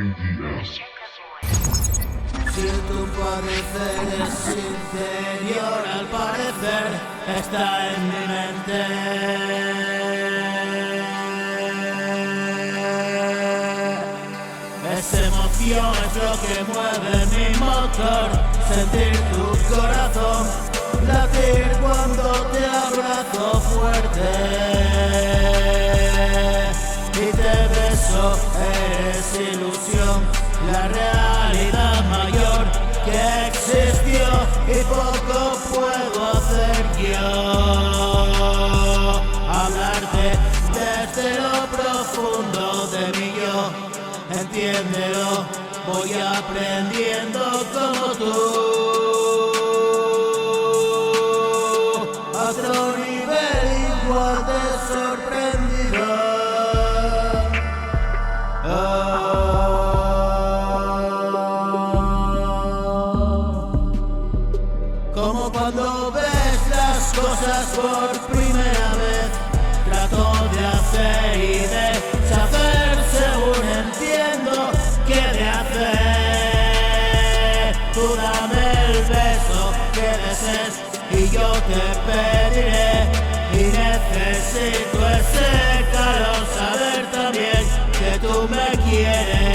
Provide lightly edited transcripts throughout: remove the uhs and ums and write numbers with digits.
Si tu parecer es interior, al parecer está en mi mente. Esa emoción es lo que mueve mi motor, sentir tu corazón latir cuando te abrazo fuerte y te beso. Eres ilusión, la realidad mayor que existió y poco puedo hacer yo. Hablarte desde lo profundo de mi yo, entiéndelo, voy aprendiendo como tú. A otro nivel igual de sorprendido. Como cuando ves las cosas por primera vez, trato de hacer y deshacer según entiendo qué de hacer. Tú dame el beso que desees y yo te pediré, y necesito ese calor, saber también que tú me quieres.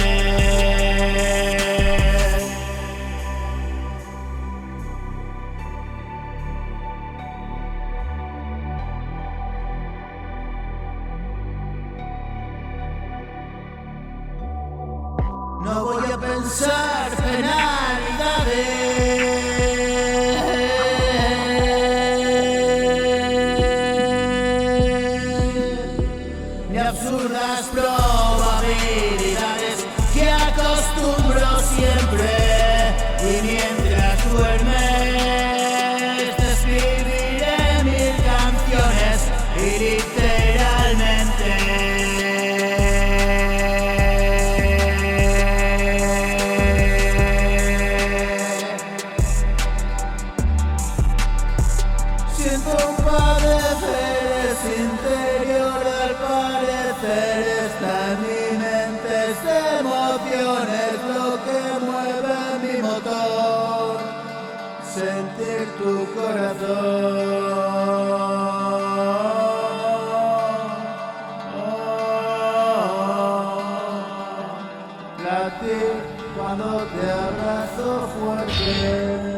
No voy a pensar penalidades ni absurdas probabilidades que acostumbro siempre. Y mientras duermes te escribiré 1000 canciones y literalmente siento un padecer interior, al parecer está en mi mente. Esta emoción es lo que mueve mi motor, sentir tu corazón latir cuando te abrazo fuerte.